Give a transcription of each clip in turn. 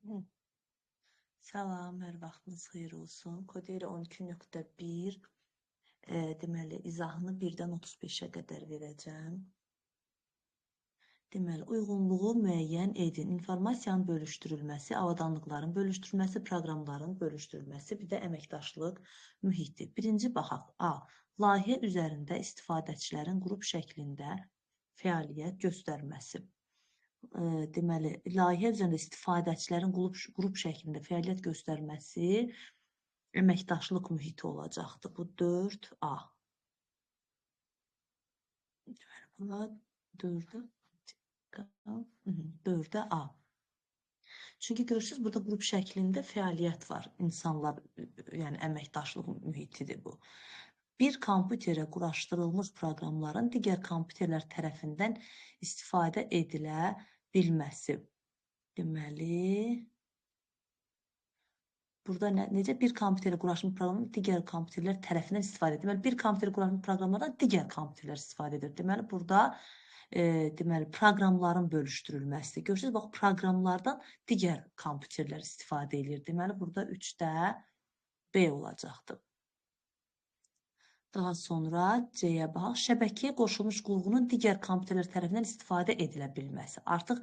Salam, hər vaxtınız xeyir olsun. Koderi 12.1 deməli izahını 1-dən 35-ə qədər verəcəm. Deməli, uyğunluğu müəyyən edin. İnformasiyanın bölüşdürülməsi, avadanlıqların bölüşdürülməsi, proqramların bölüşdürülməsi, bir də əməkdaşlıq mühiti. Birinci baxaq. A. Layihə üzərində istifadəçilərin qrup şəklində fəaliyyət göstərməsi. Deməli, layihə üzərində istifadəçilərin qrup şəklində fəaliyyət göstərməsi əməkdaşlıq mühiti olacaqdır. Bu 4A. Buna 4'də A. Çünki görürsünüz, burada qrup şəklində fəaliyyət var. İnsanlar, yəni əməkdaşlıq mühitidir bu. Bir kompüterə quraşdırılmış proqramların digər kompüterlər tərəfindən istifadə edilə bilməsi. Deməli, burada necə bir kompüterə quraşdırılmış proqramın digər kompüterlər tərəfindən istifadə edir. Deməli, bir kompüterə quraşdırılmış proqramlardan digər kompüterlər istifadə edir. Deməli, burada deməli, proqramların bölüşdürülməsidir. Görürsünüz, bax, proqramlardan digər kompüterlər istifadə edir. Deməli, burada 3'də B olacaqdır. Daha sonra C-yə bax, şəbəkəyə qoşulmuş qurğunun digər kompüterlər tərəfindən istifadə edilə bilməsi. Artıq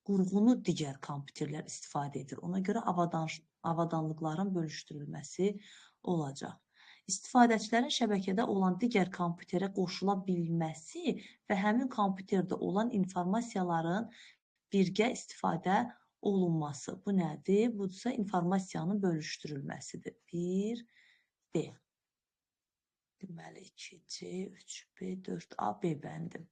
qurğunu digər kompüterlər istifadə edir. Ona görə avadanlıqların bölüşdürülməsi olacaq. İstifadəçilərin şəbəkədə olan digər kompüterə qoşula bilməsi və həmin kompüterdə olan informasiyaların birgə istifadə olunması. Bu nədir? Bu isə informasiyanın bölüşdürülməsidir. 1D. Deməli, 2C, 3B, 4A, B bəndi.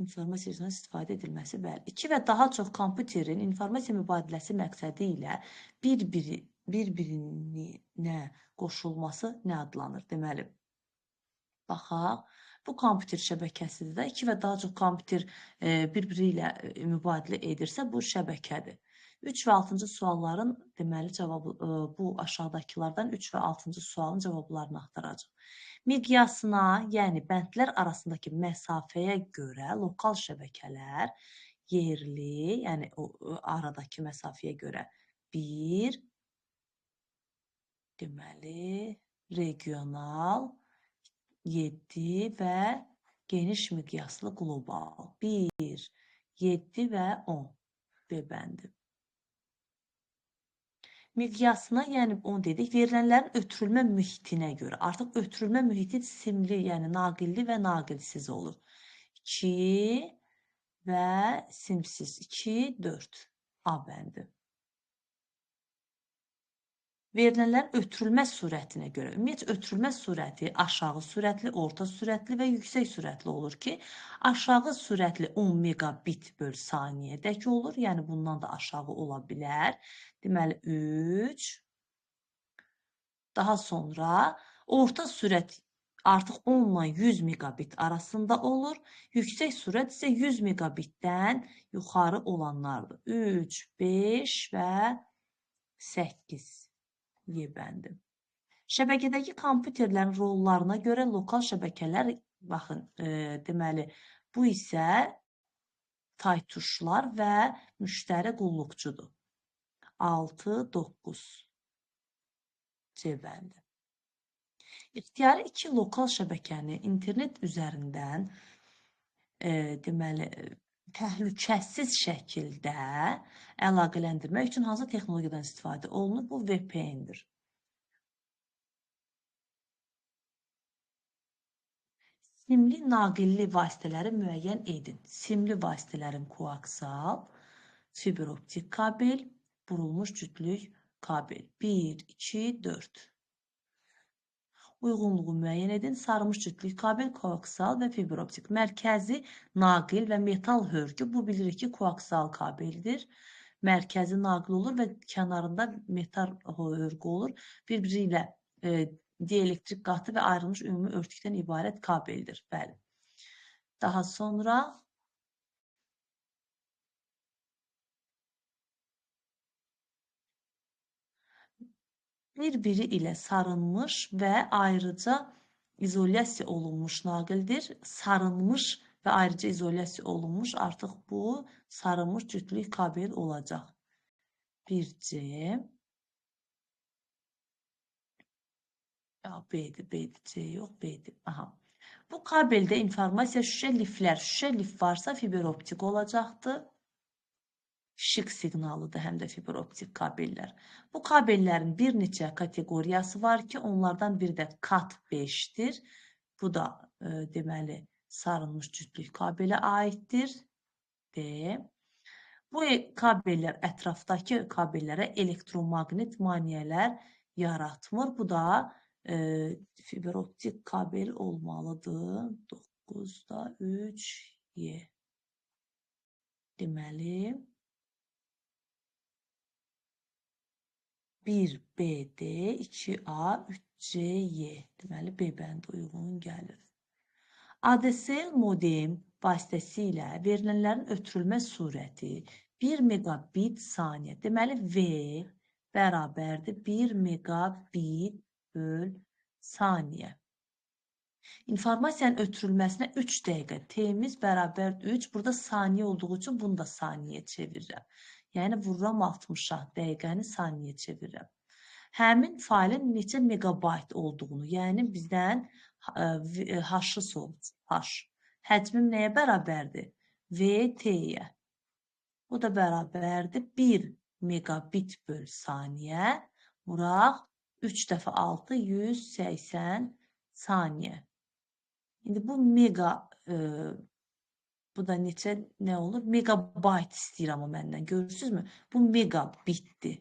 İnformasiyadan istifadə edilməsi, bəli. 2 və daha çox kompüterin informasiya mübadiləsi məqsədi ilə bir-birinə qoşulması nə adlanır? Deməli, baxaq, bu kompüter şəbəkəsidir də 2 və daha çox kompüter bir-biri ilə mübadilə edirsə, bu şəbəkədir. 3 və 6-cı sualların deməli cavabı bu aşağıdakılardan 3 və 6-cı sualın cavablarını axtaracaq. Miqyasına, yəni bəndlər arasındakı məsafəyə görə lokal şəbəkələr yerli, yəni o aradakı məsafəyə görə 1, deməli regional, 7 və geniş miqyaslı qlobal. 1, 7 və 10 B bəndi. Miqyasına, yəni onu dedik, verilənlərin ötürülmə mühitinə görə. Artıq ötürülmə mühiti simli, yəni naqilli və naqilsiz olur. 2 və simsiz. 2, 4 A bəndi. Verilənlərin ötürülmə sürətinə görə. Ümumiyyətlə, ötürülmə sürəti aşağı sürətli, orta sürətli və yüksək sürətli olur ki, aşağı sürətli 10 megabit böl saniyədəki olur. Yəni, bundan da aşağı ola bilər. Deməli, 3. Daha sonra orta sürət artıq 10 ilə 100 megabit arasında olur. Yüksək sürət isə 100 megabitdən yuxarı olanlardır. 3, 5 və 8 Y bəndi. Şəbəkədəki kompüterlərin rollarına görə lokal şəbəkələr, baxın, deməli, bu isə taytuşlar və müştəri qulluqçudur. 6, 9 C bəndi. İxtiyari 2 lokal şəbəkəni internet üzərindən deməli, təhlükəsiz şəkildə əlaqələndirmək üçün hansı texnologiyadan istifadə olunur? Bu VPN-dir. Simli naqilli vasitələri müəyyən edin. Simli vasitələrin koaksal, fiber optik kabel, burulmuş cütlük kabel. 1, 2, 4. Uyğunluğu müəyyən edin. Sarımış cütlük kabel, koaksal və fiber optik. Mərkəzi naqil və metal hörgü. Bu bilirik ki, koaksal kabeldir. Mərkəzi naqil olur və kənarında metal hörgü olur. Bir-biri ilə dielektrik qatı və ayrılmış ümumi örtükdən ibarət kabeldir. Bəli. Daha sonra bir-biri ilə sarınmış və ayrıca izolyasiya olunmuş naqildir. Sarınmış və ayrıca izolyasiya olunmuş. Artıq bu sarılmış cütlük kabel olacaq. 1C. B'dir, C yox, B'dir. Aha. Bu kabeldə informasiya şüşə liflər. Şüşə lif varsa fiber optik olacaqdır. Işıq siqnalıdır həm də fiber optik kabellər. Bu kabellərin bir neçə kateqoriyası var ki, onlardan biri də kat 5-dir. Bu da deməli sarılmış cütlük kabelə aiddir. D. Bu kabellər ətrafdakı kabellərə elektromaqnet maneələr yaratmır. Bu da fiber optik kabel olmalıdır. 9'da 3Y. Deməli 1BD, 2A, 3CY. Deməli B bəndi uyğun gəlir. ADSL modem vasitəsilə verilənlərin ötürülmə surəti 1 megabit saniyə. Deməli V bərabərdir 1 megabit böl saniyə. İnformasiyanın ötürülməsinə 3 dəqiqə. T'miz bərabər 3. Burada saniyə olduğu üçün bunu da saniyyə çevirirəm. Yəni vururam 60'a. Dəqiqəni saniyyə çevirirəm. Həmin failin neçə megabayt olduğunu, yəni bizdən H-ı sorulur. H. Həcmim nəyə bərabərdir? VT-yə. Bu da bərabərdir 1 megabit böl saniyə. Vuraq 3 dəfə 6, 180 saniyə. İndi bu mega, bu da neçə, nə olur? Megabayt istəyirəm o məndən. Görürsünüzmü? Bu megabitdir.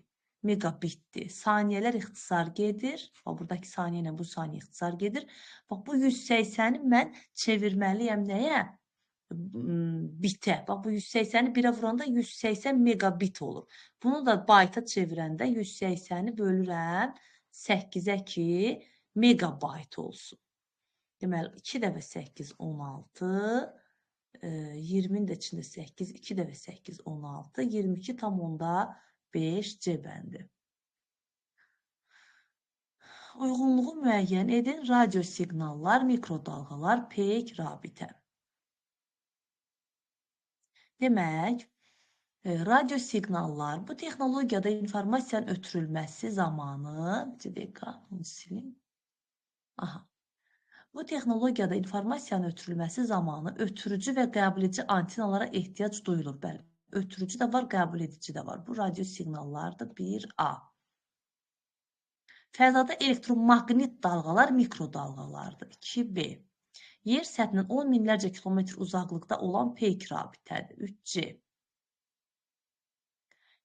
Megabitdir. Saniyələr ixtisar gedir. Buradakı saniyə ilə bu saniyə ixtisar gedir. Bax, bu 180'i mən çevirməliyəm nəyə? Bitə. Bax, bu 180'i 1'ə vuranda 180 megabit olur. Bunu da bayta çevirəndə 180'i bölürəm 8'ə ki, megabayt olsun. Deməli, 2 dəfə 8, 16. 20'nin də içində 8, 2 dəfə 8, 16. 22 tam onda 5 C bəndi. Uyğunluğu müəyyən edin. Radio siqnallar, mikrodalğalar, peyk, rabitə. Demək, radio siqnallar bu texnologiyada informasiyanın ötürülməsi zamanı, bir dəqiqə, onu silin. Aha. Bu texnologiyada informasiyanın ötürülməsi zamanı ötürücü və qəbul edici antenalara ehtiyac duyulur. Bəli, ötürücü də var, qəbul edici də var. Bu radio siqnallardır 1A. Fəzada elektromaqnit dalğalar mikrodalğalardır 2B. Yer səthinin 10 minlərcə kilometr uzaqlıqda olan peyk rabitədir 3C.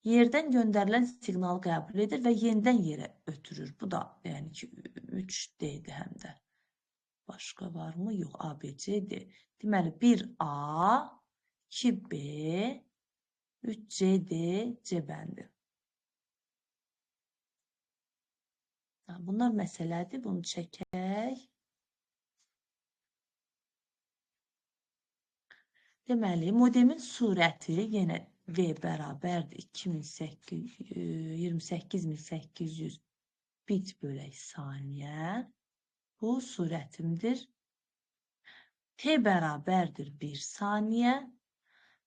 Yerdən göndərilən siqnalı qəbul edir və yenidən yerə ötürür. Bu da yəni ki 3D'dir həm də. Başqa varmı? Yox, A, B, C, D. Deməli, 1A, 2B, 3C, D, C bəndi. Bunlar məsələdir. Bunu çəkək. Deməli, modemin surəti yenə V bərabərdir 28800 bit bölək saniyə. Bu surətimdir. T bərabərdir 1 saniyə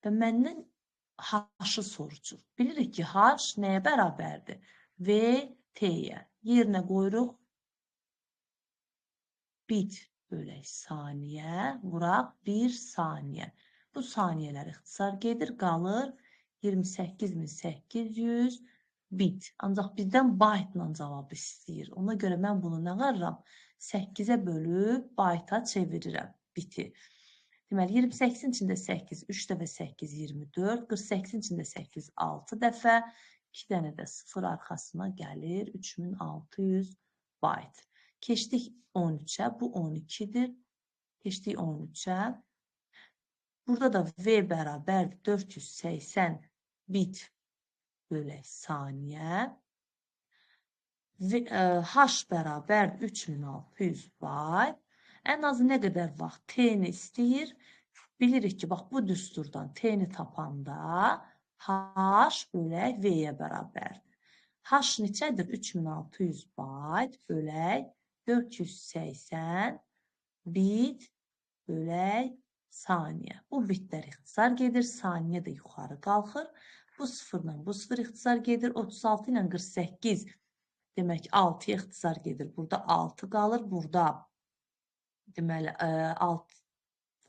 və məndən H-ı soruşur. Bilirik ki, H nəyə bərabərdir? V, T-yə. Yerinə qoyuruq bit bölək saniyə, vuraq 1 saniyə. Bu saniyələr ixtisar gedir, qalır 28800 bit. Ancaq bizdən baytla cavab istəyir. Ona görə mən bunu nə qarıram? 8'ə bölüb bayta çevirirəm biti. Deməli, 28'in içində 8, 3 dəfə 8, 24, 48'in içində 8, 6 dəfə, 2 dənə də 0 arxasına gəlir, 3600 bayt. Keçdik 13'ə, bu 12'dir. Keçdik 13'ə. Burada da V bərabər 480 bit bölək saniyə. H bərabər 3600 bayt. Ən azı nə qədər vaxt T-ni istəyir? Bilirik ki, bax bu düsturdan T-ni tapanda H bölək V-yə bərabərdir. H neçədir? 3600 bayt bölək 480 bit bölək saniye. Bu bitlər ixtisar gedir. Saniye də yuxarı qalxır. Bu sıfırla bu sıfır ixtisar gedir. 36 ilə 48 demək 6-ya ixtisar gedir. Burada 6 qalır. Burada deməli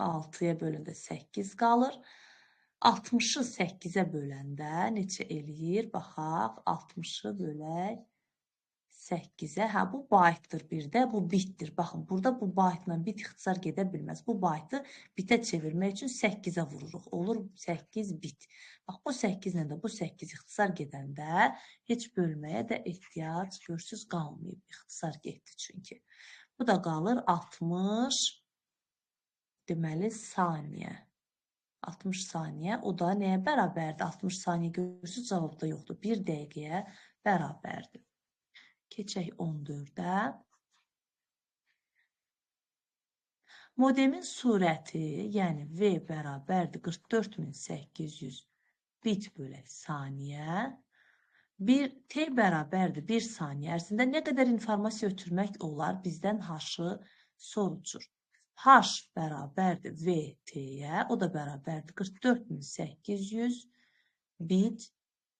6-ya böləndə 8 qalır. 60-ı 8-ə böləndə neçə eləyir? Baxaq. 60-ı bölək 8-ə. Hə, bu baytdır bir də, bu bitdir. Baxın, burada bu baytla bit ixtisar gedə bilməz. Bu baytı bitə çevirmək üçün 8-ə vururuq. Olur 8 bit. Bax, bu 8 ilə də bu 8 ixtisar gedəndə heç bölməyə də ehtiyac görsüz qalmayıb. İxtisar getdi çünki. Bu da qalır 60 deməli saniyə. 60 saniyə. O da nəyə bərabərdir? 60 saniyə görsüz cavabda yoxdur. 1 dəqiqəyə bərabərdir. Keçək 14-ə. Modemin surəti, yəni V bərabərdir 44800 bit bölək saniyə. T bərabərdir 1 saniyə ərzində nə qədər informasiya ötürmək olar? Bizdən H-ı soruşur. H bərabərdir VT-yə, o da bərabərdir 44800 bit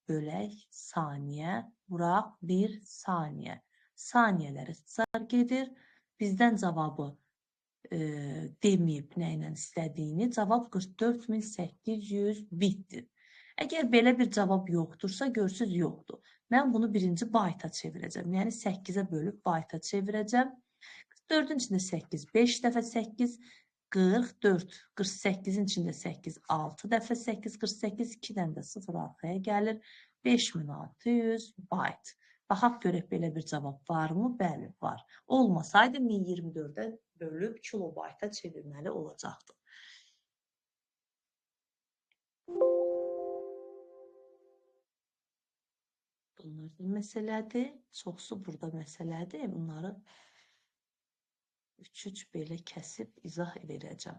bölək saniyə, vuraq 1 saniyə. Saniyələr ixtisar gedir. Bizdən cavabı deməyib nə ilə istədiyini. Cavab 44800 bitdir. Əgər belə bir cavab yoxdursa, görsüz yoxdur. Mən bunu birinci bayta çevirəcəm. Yəni 8-ə bölüb bayta çevirəcəm. 44-ün içində 8, 5 dəfə 8, 44, 48-in içində 8, 6 dəfə 8, 48, 2-dən də 0 arxaya gəlir. 5600 bayt. Baxaq görək belə bir cavab varmı? Bəli, var. Olmasaydı 1024-ə bölüb kilobayta çevirməli olacaqdı. Bunlar da məsələdir. Çoxsu burada məsələdir. Bunları 3-3 belə kəsib izah verəcəm.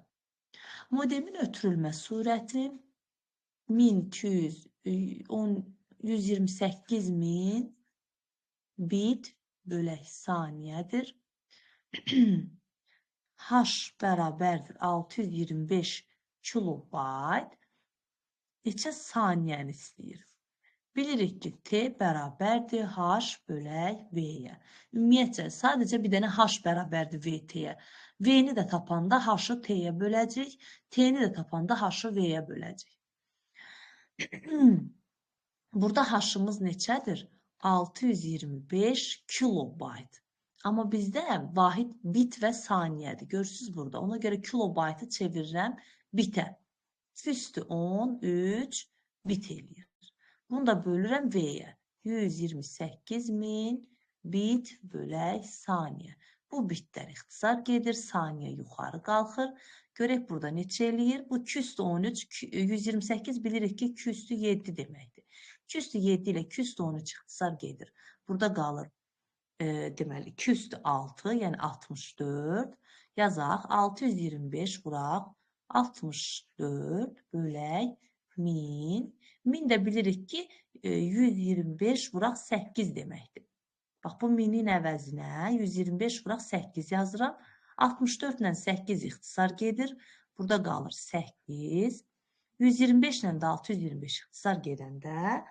Modemin ötürülmə surəti 128.000 bit bölək saniyədir. H bərabərdir 625 kilobayt. Neçə saniyəni istəyir? Bilirik ki, T bərabərdir H bölək V-yə. Ümumiyyətcə, sadəcə bir dənə H bərabərdir VT-yə. V-ni də tapanda H-ı T-yə böləcək. T-ni də tapanda H-ı V-yə böləcək. Burada H-ımız neçədir? 625 kilobayt. Amma bizdə vahid bit və saniyədir. Görürsünüz burada. Ona görə kilobaytı çevirirəm bitə. Üstü 13 bit eləyir. Bunu da bölürəm V-yə. 128.000 bit bölək saniyə. Bu bitlər ixtisar gedir. Saniyə yuxarı qalxır. Görək burada neçə eləyir? Bu 213, 128 bilirik ki 207 deməkdir. 207 ilə 213 ixtisar gedir. Burada qalır deməli 206, yəni 64. Yazaq 625 vuraq 64 bölək 1000. 1000 də bilirik ki 125 vuraq 8 deməkdir. Bax bu 1000-in əvəzinə 125 vuraq 8 yazıram. 64 ilə 8 ixtisar gedir. Burada qalır 8. 125 ilə də 625 ixtisar gedəndə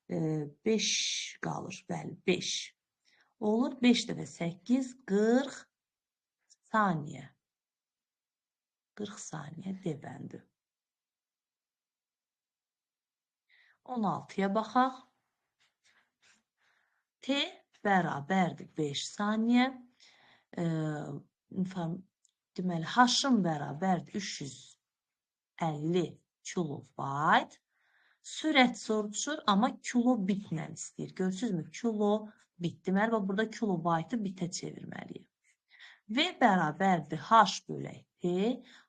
5 qalır. Bəli, 5. Olur 5 dəfə 8, 40 saniyə. 40 saniyə debəndi. 16-ya baxaq. T bərabərdir 5 saniyə. Deməli, H-ın bərabərdir 350 kilobayt. Sürət soruşur, amma kilo bitlə istəyir. Görürsünüzmü? Kilo bit. Deməli, burada kilobaytı bitə çevirməliyik. V bərabərdir H bölək T.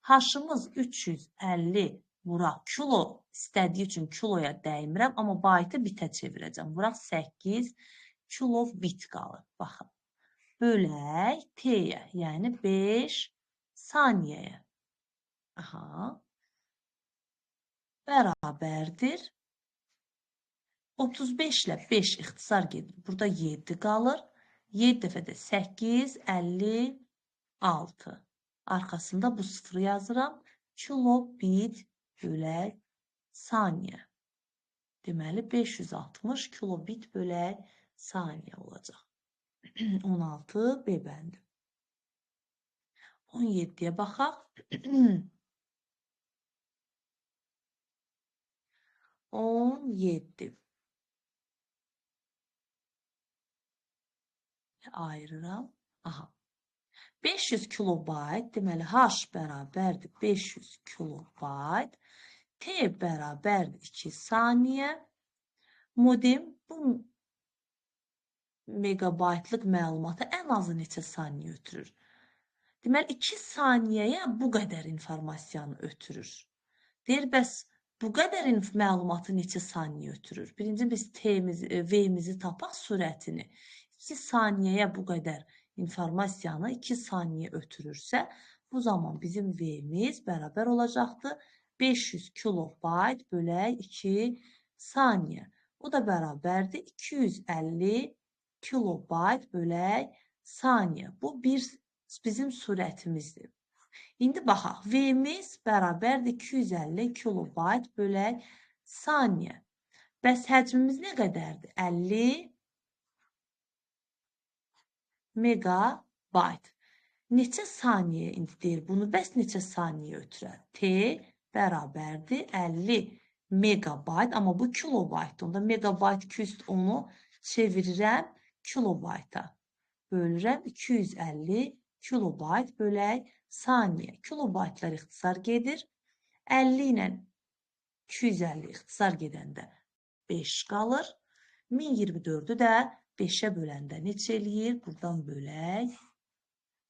H-ımız 350 vuraq. Kilo istədiyi üçün kiloya dəymirəm, amma baytı bitə çevirəcəm. Vuraq 8 kilo bit qalır. Baxın. Bölək T-yə, yəni 5 saniyəyə. Aha. Bərabərdir. 35 ilə 5 ixtisar gedir. Burada 7 qalır. 7 dəfə də 8, 56. Arxasında bu sıfırı yazıram. kilobit bölək saniyə. Deməli, 560 kilobit bölək saniyə olacaq. 16 B bəndi. 17-yə baxaq. 17. Ayırıram. Aha. 500 kilobayt, deməli, H bərabərdir 500 kilobayt. T bərabərdir 2 saniyə. Modem bu megabaytlıq məlumatı ən azı neçə saniyə ötürür? Deməli, 2 saniyəyə bu qədər informasiyanı ötürür. Deyir, bəs bu qədər məlumatı neçə saniyə ötürür? Birinci biz V-mizi tapaq sürətini. 2 saniyəyə bu qədər informasiyanı 2 saniyə ötürürsə, bu zaman bizim V-miz bərabər olacaqdır 500 kilobayt bölək 2 saniyə. O da bərabərdir 250 kilobayt bölək saniyə. Bu bizim sürətimizdir. İndi baxaq, V-miz bərabərdir 250 kilobayt bölək saniyə. Bəs həcmimiz nə qədərdir? 50 megabayt. Neçə saniyə indi deyir bunu? Bəs neçə saniyə ötürər? T bərabərdir 50 megabayt. Amma bu kilobayt. Onda megabayt 200 onu çevirirəm kilobayta. Bölürəm 250 kilobayt bölək saniyə. Kilobaytlar ixtisar gedir. 50 ilə 250 ixtisar gedəndə 5 qalır. 1024-ü də 5-ə böləndə neçə eləyir? Buradan bölək.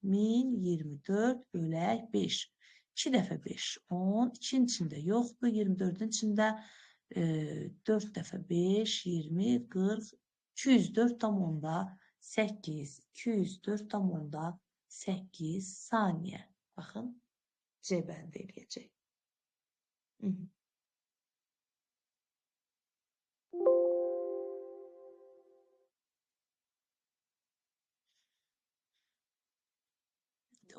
1024 bölək 5. 2 dəfə 5, 10. 2-nin içində yoxdur. 24-ün içində 4 dəfə 5, 20, 40, 204 tam onda 8. 204 tam onda 8 saniyə. Baxın, C bəndi eləyəcək. Hı-hı.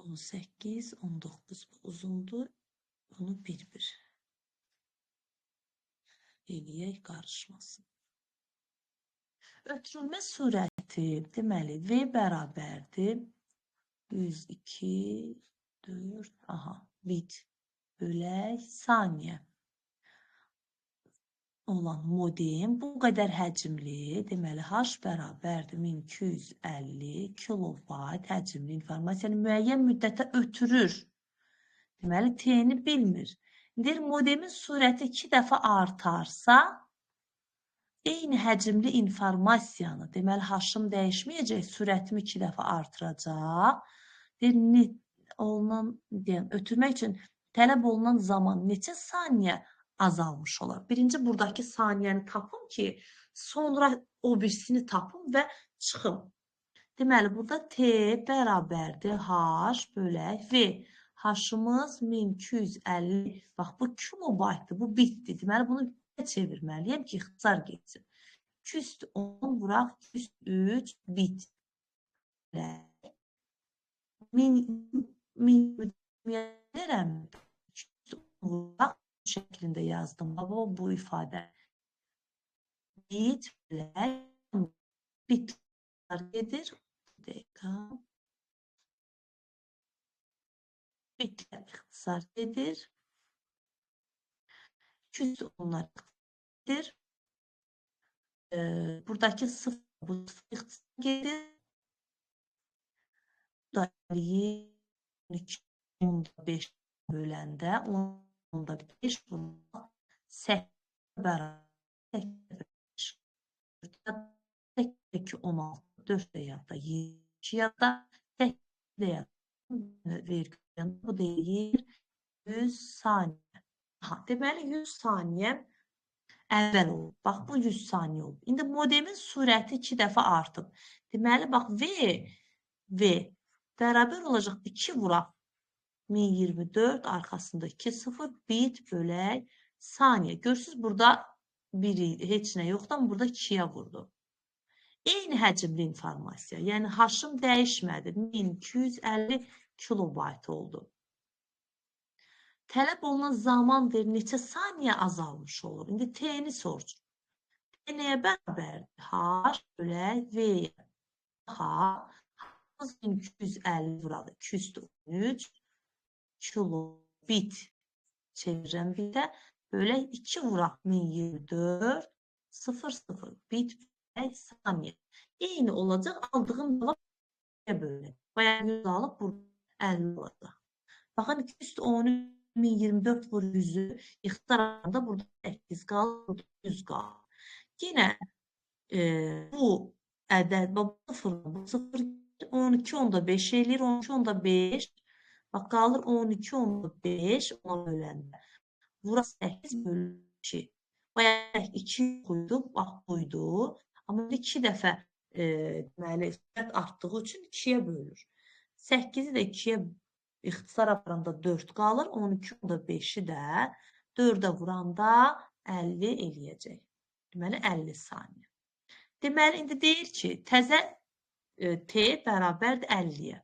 18, 19 uzundur. Bunu bir-bir eləyək, qarışmasın. Ötürülmə sürəti, deməli, V bərabərdir 102, 4, bit bölək saniyə olan modem bu qədər həcmli, deməli, H bərabərdir 1250 kilobayt həcmli informasiyanı müəyyən müddətə ötürür. Deməli, T-ni bilmir. Deyir, modemin sürəti 2 dəfə artarsa, eyni həcmli informasiyanı, deməli, H-ım dəyişməyəcək, sürətimi 2 dəfə artıracaq. Deyir, ötürmək üçün tələb olunan zaman neçə saniyə azalmış olar? Birinci buradakı saniyəni tapım ki, sonra o birisini tapım və çıxım. Deməli, burada T bərabərdir H bölək V. H-ımız 1250. Bax, bu kilobaytdır, bu bitdir. Deməli, bunu çevirməliyəm ki, ixtisar geçsin. 210 vuraq 203 bit. 1000 verəm. 210 vuraq şəklində yazdım. Bu ifadə. Bit gedir. Bitlər ixtisar gedir. 210'lar gedir. Buradakı sıfır bu ixtisar gedir. Bu da 12.5 böləndə 10.5 buna 8 bərabər 8 16 4 də yadda 2 yadda 8 də yadda bu deyir 100 saniyə. Deməli 100 saniyə əvvəl olub. Bax bu 100 saniyə olub. İndi modemin sürəti 2 dəfə artıb. Deməli bax V bərabər olacaq 2 vuraq 1024 arxasında 2 0 bit bölək saniyə. Görürsünüz burada heç nə yoxdur, amma burada 2-yə vurdu. Eyni həcmli informasiya, yəni H-ım dəyişmədi. 1250 kilobayt oldu. Tələb olunan zaman ver neçə saniyə azalmış olur? İndi T-ni soruşur. T nəyə bərabərdir? H bölək V. H 250 vuraq. 213 kilobit çevirirəm bir də. Bölək 2 vuraq 1024 00 bit bölək saniyə. Eyni olacaq. Aldığım cavab bölək. Bayaq 100 alıb burada 50 olacaq. Baxın 213 1024 vur 100'ü ixtisar arasında burada 8 qalır, burada 100 qalır. Yine bu ədəd, bu 0, 12 onda 5 eləyir, 12 onda 5. Bak qalır 12 onda 5 ona böləndə. Bura 8 bölü 2. Bayaq 2 qoyduq, bax buydu. Amma 2 dəfə deməli artdığı üçün 2-yə bölür. 8-i də 2-yə ixtisar aparanda 4 qalır. 12 onda 5'i də 4'ə vuranda 50 eləyəcək. Deməli 50 saniyə. Deməli indi deyir ki, təzə T bərabərdir 50-yə.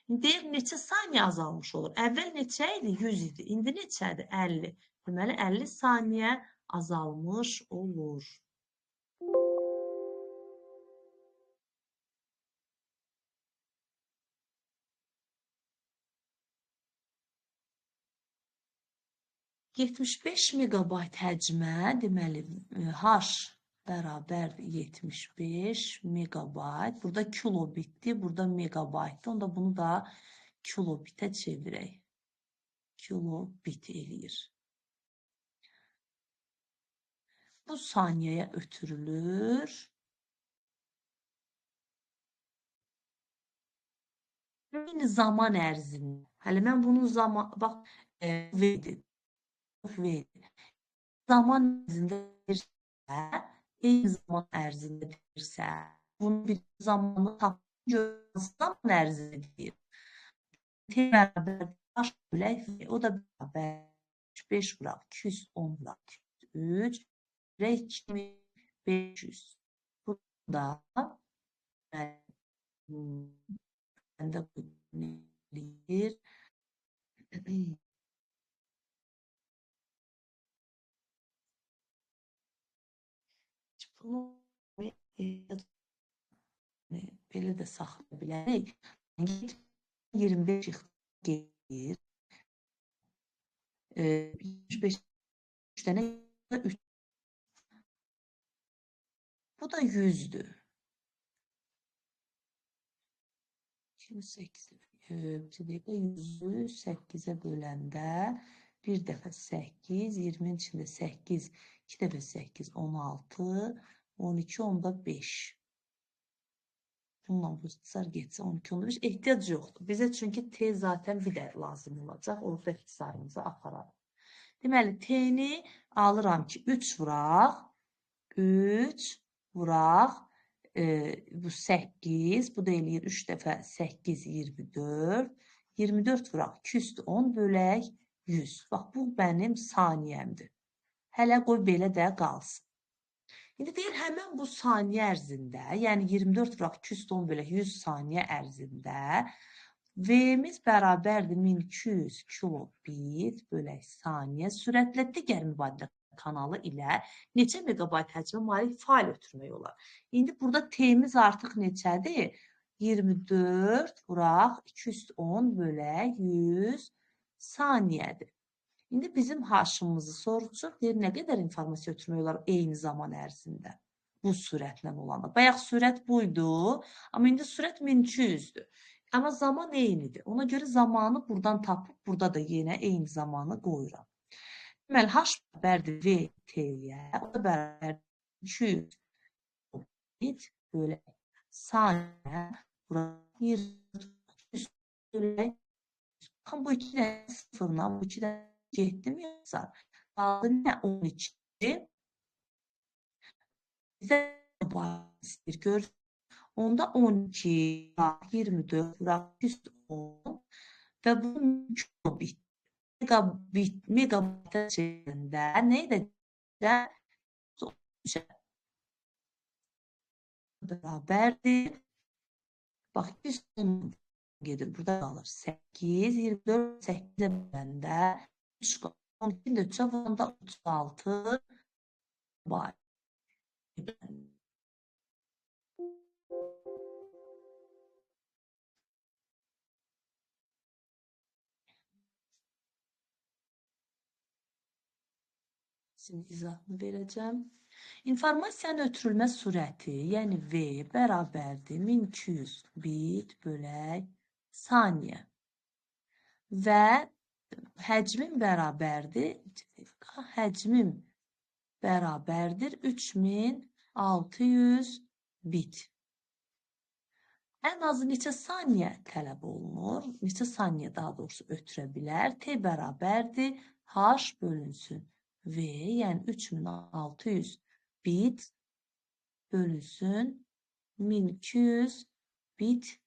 İndi deyir neçə saniyə azalmış olur? Əvvəl neçə idi? 100 idi. İndi neçədir? 50. Deməli 50 saniyə azalmış olur. ...75 megabayt həcmə, deməli, H bərabərdir 75 megabayt. Burada kilobitdir, burada megabaytdır. Onda bunu da kilobitə çevirək. Kilobit eləyir. Bu saniyəyə ötürülür. Eyni zaman ərzində. Hələ mən bunun zaman, bax, V-dir. Zaman ərzində verirsə, eyni zaman ərzində verirsə, bunun bir zamanı tapınca zaman ərzində deyir. T bərabər baş bölək V, o da bərabər 5 vuraq, 210 vuraq, 203, 2500. Burada məndə deyir. Bunu belə də saxlaya bilərik. 25 gelir. 25 dənə 3. Bu da 100'dür. 28. Bir 100'ü 8'e böləndə bir dəfə 8, 20'nin içində 8, 2 dəfə 8, 16, 12 onda 5. Bununla bu ixtisar getsə 12 onda 5 ehtiyac yoxdur. Bizə çünki T zaten bir də lazım olacaq. Orada ixtisarımızı aparalım. Deməli T'ni alıram ki 3 vuraq. 3 vuraq. Bu 8. Bu da eləyir 3 dəfə 8, 24. 24 vuraq. 210 bölək 100. Bax bu mənim saniyəmdir. Hələ qoy belə də qalsın. İndi deyir, həmən bu saniyə ərzində, yəni 24 vuraq 210 bölək 100 saniyə ərzində V-miz bərabərdir 1200 kilobit bölək saniyə sürətlə digər mübadilə kanalı ilə neçə megabayt həcmə malik fail ötürmək olar. İndi burada T-miz artıq neçədir? 24 vuraq 210 bölək 100 saniyədir. İndi bizim H-ımızı soruşur. Deyir, nə qədər informasiya ötürmək olar eyni zaman ərzində? Bu sürətlə olanda. Bayaq sürət buydu, amma indi sürət 1200'dür. Amma zaman eynidir. Ona görə zamanı buradan tapıb, burada da yenə eyni zamanı qoyuram. Deməli, H bərabərdir V T-yə, o da bərabərdir 200 bit bölək saniyə, burada 100 bölək. Baxın, bu 2 dənə sıfırla, bu 2 dənə getdim yoxsa? Qaldı nə 12? Bizə istəyir gör. Onda 12, 24, 110 və bu kilobit. Megabayta çevirəndə nə edəcək? Bərabərdir. Bax, 110 gedir, burada qalır. 8, 24, 8'e böləndə 3 qalır. 12-ni də 3-ə vuranda 36 bayt. Şimdi izahını verəcəm. İnformasiyanın ötürülmə sürəti, yəni V bərabərdir 1200 bit bölək saniyə və həcmin bərabərdir 3600 bit. Ən azı neçə saniyə tələb olunur? Neçə saniyə daha doğrusu ötürə bilər? T bərabərdir H bölünsün V, yəni 3600 bit bölünsün 1200 bit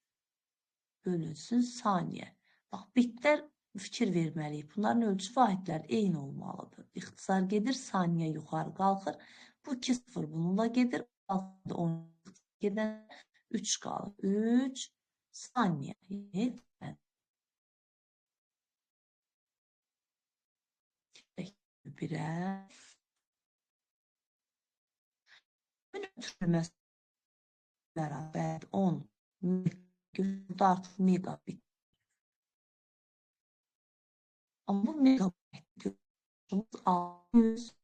bölünsün saniyə. Bax, bitlər fikir verməliyik. Bunların ölçü vahidləri eyni olmalıdır. İxtisar gedir, saniyə yuxarı qalxır. Bu 2 0 bununla gedir. 10 gedən 3 qalır. 3 saniyə. Birə ötürülməsi bərabər 10 artıq megabit. Amma bu megabit 600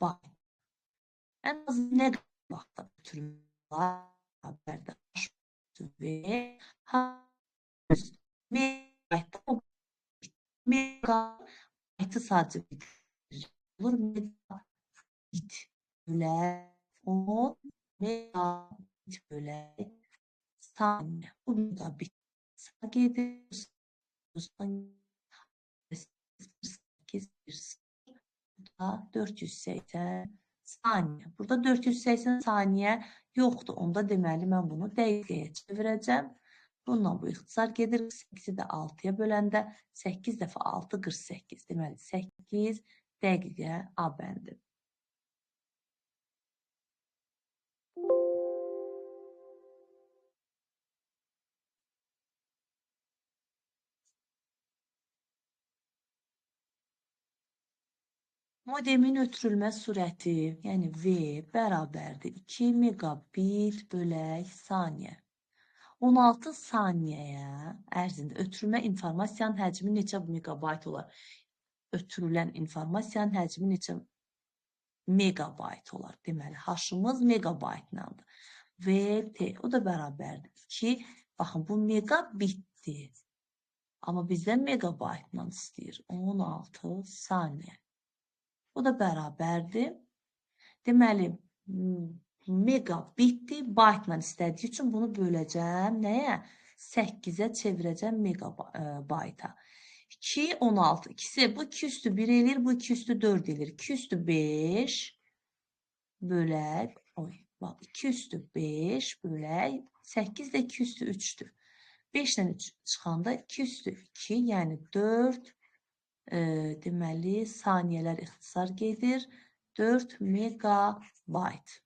bayt. Ən az nə vaxtda ötürülmələr bərabərdir və megabaytı sadəcə olur. Megabit bölək 10 megabit bölək saniyə. Bu megabit gedir. 480 saniyə. Burada 480 saniyə yoxdur. Onda deməli mən bunu dəqiqəyə çevirəcəm. Bununla bu ixtisar gedir. 8-i də 6-ya böləndə 8 dəfə 6 48. Deməli 8 dəqiqə A bəndi. Modemin ötürülmə sürəti, yəni V bərabərdir 2 megabit bölək saniyə. 16 saniyəyə ərzində ötürülmə informasiyanın həcmi neçə megabayt olar? Ötürülən informasiyanın həcmi neçə megabayt olar? Deməli, H-ımız megabaytlandır. VT, o da bərabərdir 2. Baxın, bu megabitdir. Amma bizdən megabaytla istəyir. 16 saniyə. O da bərabərdir. Deməli, megabitdir. Baytla istədiyi üçün bunu böləcəm. Nəyə? 8-ə çevirəcəm megabayta. 2, 16. İkisi bu 2 üstü 1 eləyir. Bu 2 üstü 4 eləyir. 2 üstü 5 bölək. 2 üstü 5 bölək. 8 də 2 üstü 3'dür. 5-dən 3 çıxanda 2 üstü 2, yəni 4 deməli, saniyələr ixtisar gedir. 4 megabayt.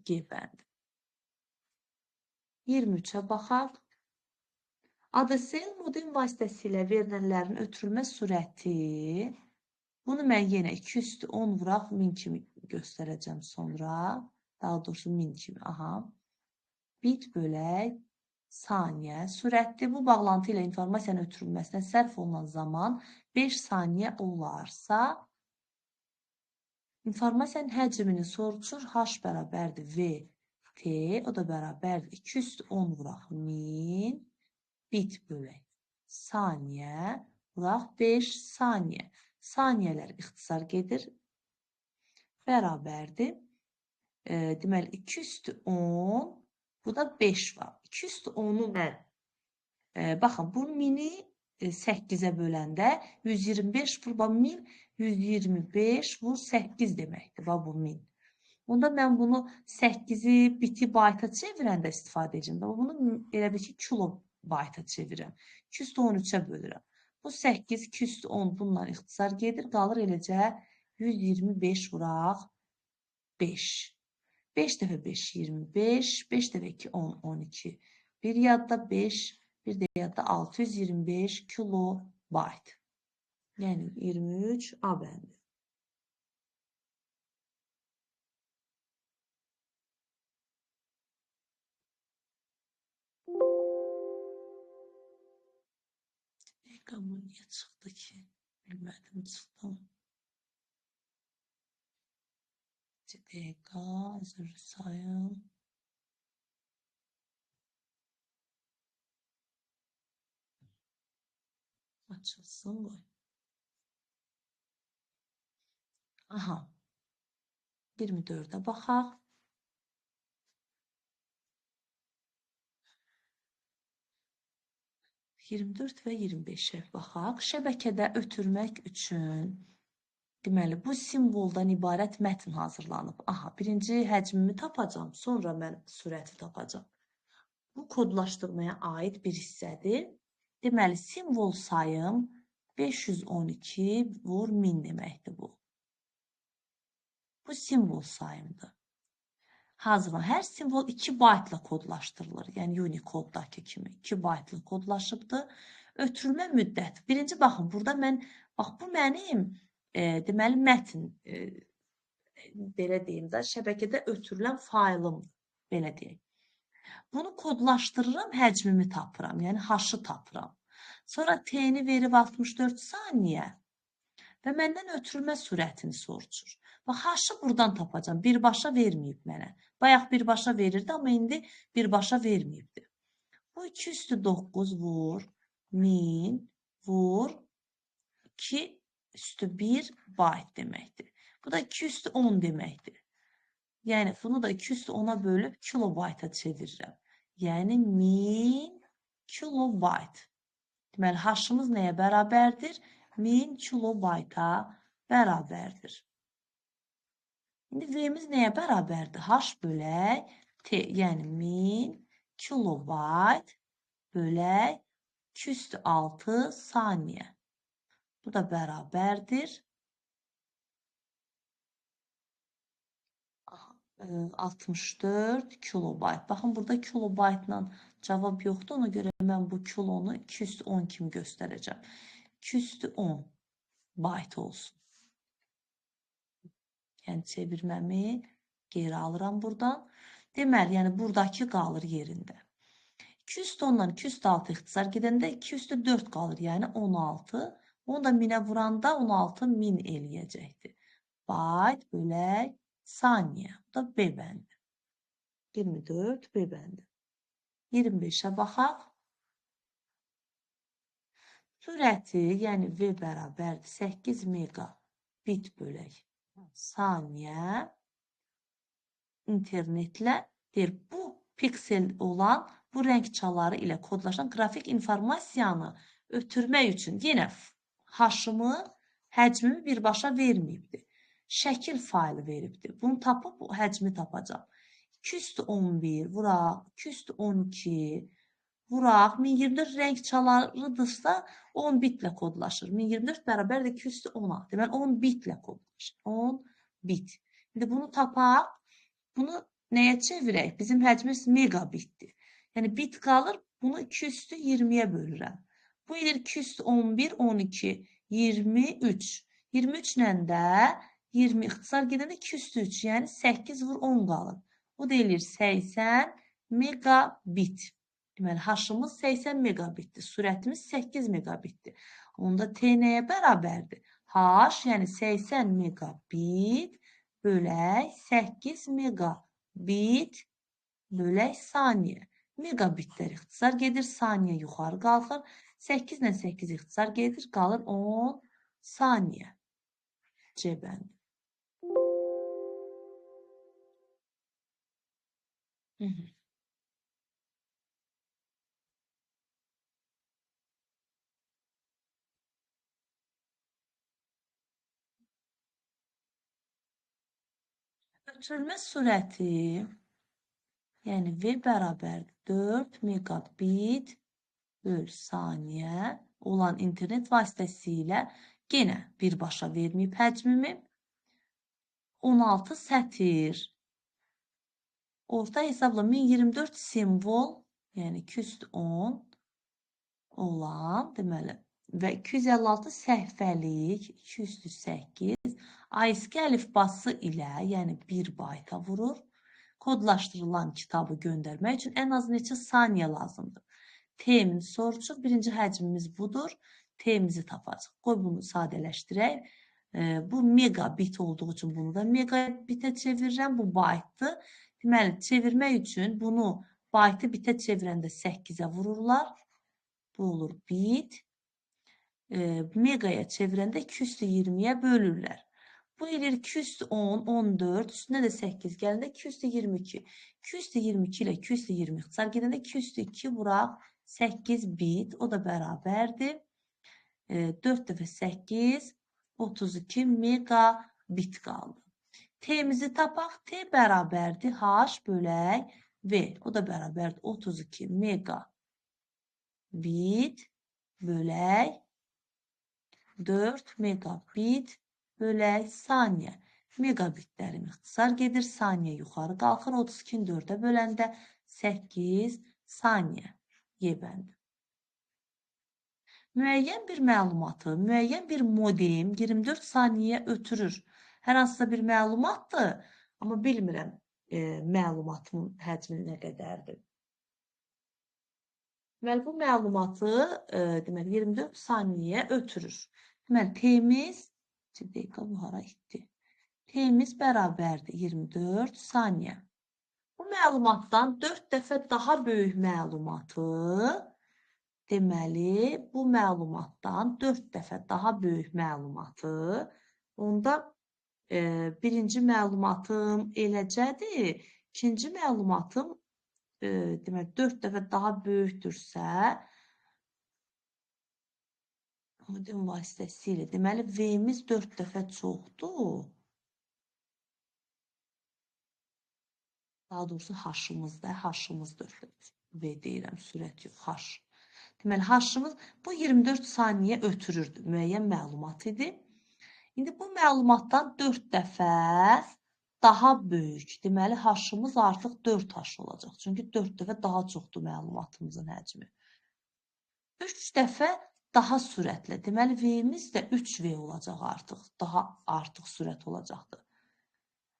G bəndi. 23-ə baxaq. ADSL modem vasitəsilə verilənlərin ötürülmə sürəti. Bunu mən yenə 2 üstü 10 vuraq 1000 kimi göstərəcəm sonra. Daha doğrusu 1000 kimi. Aha. Bit bölək saniyə sürətli. Bu bağlantı ilə informasiyanın ötürülməsinə sərf olunan zaman 5 saniyə olarsa, informasiyanın həcmini soruşur. H bərabərdir V T, o da bərabərdir 2 üstü 10 vuraq 1000 bit bölək saniyə vuraq 5 saniyə. Saniyələr ixtisar gedir. Bərabərdir. Deməli 2 üstü 10, bu da 5 var. 2 üstü 10'u mən, baxın, bu 1000'i 8'ə böləndə 125 vur, 1000, 125 vur 8 deməkdir, bu 1000. Onda mən bunu 8'i biti bayta çevirəndə istifadə edəcəm. Bunu elə bir ki, kilobayta çevirəm. 2 üstü 13'ə bölürəm. Bu 8, 2 üstü 10 bununla ixtisar gedir. Qalır eləcə 125 vuraq 5. 5 dəfə 5, 25, 5 dəfə 2, 10, 12. Bir yadda 5, bir də yadda 625 kilo byte. Yəni 23 A bəndi. Rəqamı niyə çıxdı ki? Bilmədim, çıxdım. 2 dəqiqə, üzr sayım. Açılsın qoy. Aha. 24-ə baxaq. 24 və 25-ə baxaq. Şəbəkədə ötürmək üçün deməli, bu simvoldan ibarət mətn hazırlanıb. Aha, birinci həcmimi tapacağım, sonra mən sürəti tapacağım. Bu kodlaşdırmaya aid bir hissədir. Deməli, simvol sayım 512 vur 1000 deməkdir bu. Bu simvol sayımdır. Hazırlan. Hər simvol 2 baytla kodlaşdırılır. Yəni Unicode'dakı kimi 2 baytla kodlaşıbdır. Ötürülmə müddəti. Birinci baxın, burada mən, bax bu mənim deməli mətn, belə deyim də, şəbəkədə ötürülən faylımdır. Belə deyim. Bunu kodlaşdırıram, həcmimi tapıram. Yəni H-ı tapıram. Sonra T-ni verib 64 saniyə və məndən ötürülmə sürətini soruşur. Bax, H-ı buradan tapacam. Birbaşa verməyib mənə. Bayaq birbaşa verirdi, amma indi birbaşa verməyibdi. Bu 2 üstü 9 vur 1000 vur 2 üstü 1 byte deməkdir. Bu da 2 üstü 10 deməkdir. Yəni, bunu da 2 üstü 10'a bölüb kilobayta çevirirəm. Yəni, 1000 kilobayt. Deməli, H-ımız nəyə bərabərdir? 1000 kilobayta bərabərdir. İndi V-miz nəyə bərabərdir? H bölək T, yəni 1000 kilobayt bölək 2 üstü 6 saniyə. Bu da bərabərdir 64 kilobayt. Baxın, burada kilobaytla cavab yoxdur. Ona görə mən bu kilonu 2 üstü 10 kimi göstərəcəm. 2 üstü 10 bayt olsun. Yəni, çevirməmi geri alıram buradan. Deməli, yəni buradakı qalır yerində. 2 üstü 10-dan 2 üstü 6 ixtisar gedəndə 2 üstü 4 qalır, yəni 16. Onu da 1000'ə vuranda 16 1000 eləyəcəkdir. Bayt bölək saniyə. Bu da B bəndi. 24 B bəndi. 25'ə baxaq. Sürəti, yəni V bərabərdir 8 megabit bölək saniyə. İnternetlə deyir, bu piksel olan bu rəng çaları ilə kodlaşan qrafik informasiyanı ötürmək üçün yenə H-ımı, həcmimi birbaşa verməyibdir. Şəkil faylı veribdir. Bunu tapıb bu həcmi tapacam. 2 üstü 11 vuraq, 2 üstü 12 vuraq. 1024 rəng çalarıdırsa 10 bitlə kodlaşır. 1024 bərabərdir 2 üstü 10'a. Deməli 10 bitlə kodlaşır. 10 bit. İndi bunu tapaq. Bunu nəyə çevirək? Bizim həcmimiz megabitdir. Yəni bit qalır, bunu 2 üstü 20'yə bölürəm. Bu edir 2 üstü 11, 12, 23. 23 ilə də 20 ixtisar gedəndə 2 üstü 3, yəni 8 vur 10 qalır. Bu da eləyir 80 megabit. Deməli, H-ımız 80 megabitdir. Sürətimiz 8 megabitdir. Onda T nəyə bərabərdir? H, yəni 80 megabit bölək 8 megabit bölək saniyə. Megabitlər ixtisar gedir, saniyə yuxarı qalxır. 8 ilə 8 ixtisar gedir, qalır 10 saniyə. C bəndi. Ötürülmə sürəti, yəni V bərabərdir 4 megabit böl saniyə olan internet vasitəsilə yenə birbaşa verməyib həcmimi 16 sətir. Orta hesabla 1024 simvol, yəni 210 olan, deməli, və 256 səhvəlik 208 ASCII əlifbası ilə, yəni 1 bayta vurur. Kodlaşdırılan kitabı göndərmək üçün ən az neçə saniyə lazımdır? T-miz soruşur. Birinci həcmimiz budur. T-mizi tapacaq. Qoy bunu sadələşdirək. Bu megabit olduğu üçün bunu da megabitə çevirirəm. Bu baytdır. Deməli, çevirmək üçün bunu baytı bitə çevirəndə 8-ə vururlar. Bu olur bit. Megaya çevirəndə 220-yə bölürlər. Bu edir 210, 14, üstünə də 8 gələndə 222. 222 ilə 220 ixtisar gedəndə 202 vuraq 8 bit, o da bərabərdir. 4 dəfə 8, 32 megabit qaldı. T-mizi tapaq, T bərabərdir H bölək V, o da bərabərdir 32 megabit bölək 4 megabit bölək saniyə. Megabitlərim ixtisar gedir, saniyə yuxarı qalxır. 32-ni 4-ə böləndə 8 saniyə yebəndi. Müəyyən bir məlumatı, müəyyən bir modem 24 saniyəyə ötürür. Hər hansısa bir məlumatdır, amma bilmirəm məlumatın həcmi nə qədərdir. Deməli, bu məlumatı deməli, 24 saniyəyə ötürür. Deməli, T-miz, dəqiqə bu hara itdi? T-miz bərabərdir 24 saniyə. Bu məlumatdan 4 dəfə daha böyük məlumatı, deməli, bu məlumatdan 4 dəfə daha böyük məlumatı, onda birinci məlumatım eləcədir, ikinci məlumatım demək 4 dəfə daha böyükdürsə, modem vasitəsilə, deməli, V-miz 4 dəfə çoxdur. Daha doğrusu H-ımızda, H-ımız 4 dəfə. V deyirəm, sürət yox, H. Deməli, H-ımız bu 24 saniyə ötürürdü, müəyyən məlumat idi. İndi bu məlumatdan 4 dəfə daha böyük. Deməli, H-ımız artıq 4H olacaq. Çünki 4 dəfə daha çoxdur məlumatımızın həcmi. 3 dəfə daha sürətlə. Deməli, V-miz də 3V olacaq artıq. Daha artıq sürət olacaqdır.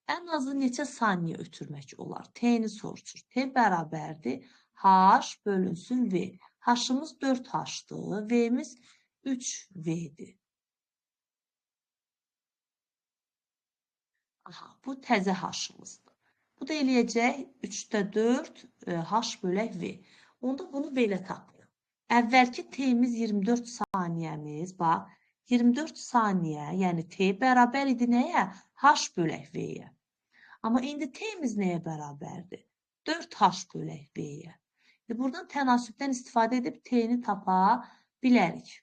Ən azı neçə saniyə ötürmək olar? T-ni soruşur. T bərabərdir. H bölünsün V. H-ımız 4H-dır. V-miz 3V-dir. Aha, bu təzə H-ımızdır. Bu da eləyəcək 3-də 4 H bölək V. Onda bunu belə tapırıq. Əvvəlki T-miz 24 saniyəmiz, bax, 24 saniyə, yəni T bərabər idi nəyə? H bölək V-yə. Amma indi T-miz nəyə bərabərdir? 4H bölək V-yə. Buradan tənasübdən istifadə edib T-ni tapa bilərik.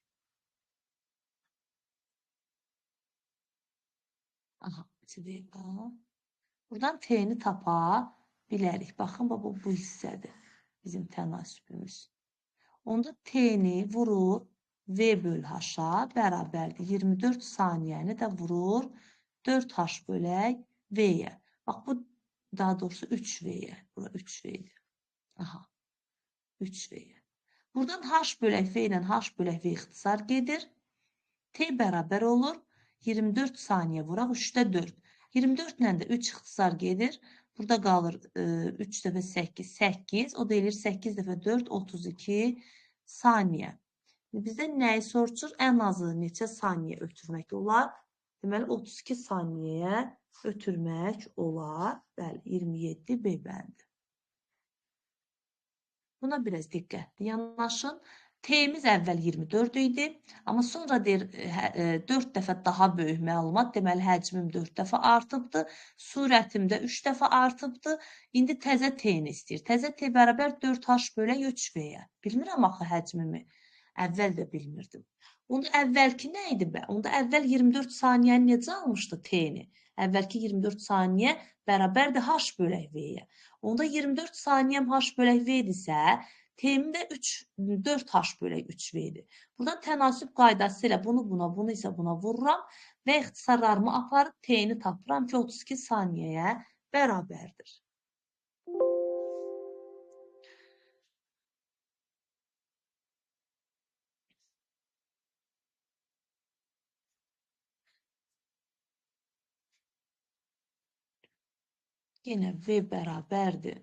Aha, buradan T-ni tapa bilərik. Baxın, bu hissədir bizim tənasübümüz. Onda T-ni vurur V böl H-a bərabərdir. 24 saniyəni də vurur 4H bölək V-yə. Bax, bu daha doğrusu 3V-yə. Bura 3V-dir. Aha, 3V-yə. Buradan H bölək V ilə H bölək V ixtisar gedir. T bərabər olur. 24 saniyə vuraq 3-də 4. 24 ilə də 3 ixtisar gedir. Burada qalır 3 dəfə 8, 8. O da eləyir 8 dəfə 4, 32 saniyə. Bizdə nəyi soruşur? Ən azı neçə saniyə ötürmək olar? Deməli, 32 saniyəyə ötürmək olar. Bəli, 27 B bəndi. Buna biraz diqqətli yanaşın. T-miz əvvəl 24 idi, amma sonra deyir 4 dəfə daha böyük məlumat, deməli həcmim 4 dəfə artıbdır, sürətim də 3 dəfə artıbdır. İndi təzə T-ni istəyir. Təzə T bərabər 4H bölək 3V-yə. Bilmirəm axı həcmimi. Əvvəl də bilmirdim. Onda əvvəlki nə idi bə? Onda əvvəl 24 saniyəni necə almışdı T-ni? Əvvəlki 24 saniyə bərabərdir H bölək V-yə. Onda 24 saniyəm H bölək V-dirsə, T-mdə 4H bölək 3V-dir. Buradan tənasüb qaydası ilə bunu buna, bunu isə buna vururam və ixtisarlarımı aparıb T-ni tapıram ki, 32 saniyəyə bərabərdir. Yine V bərabərdir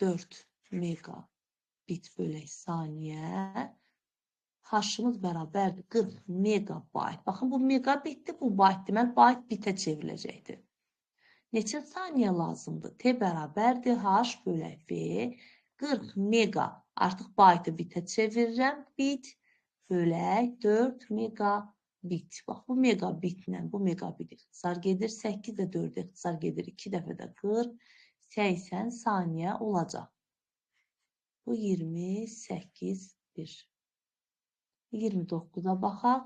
4 megabit bölək saniyə. H-ımız bərabərdir 40 megabayt. Baxın, bu megabitdir, bu bayt. Deməli, bayt bitə çevriləcəkdir. Neçə saniyə lazımdır? T bərabərdir H bölək V. 40 mega. Artıq baytı bitə çevirirəm. Bit bölək 4 megabit. Bax, bu megabitlə bu megabit ixtisar gedir. 8 də 4 ixtisar gedir. 2 dəfə də 40. 80 saniyə olacaq. Bu 28 bir. 29-a baxaq.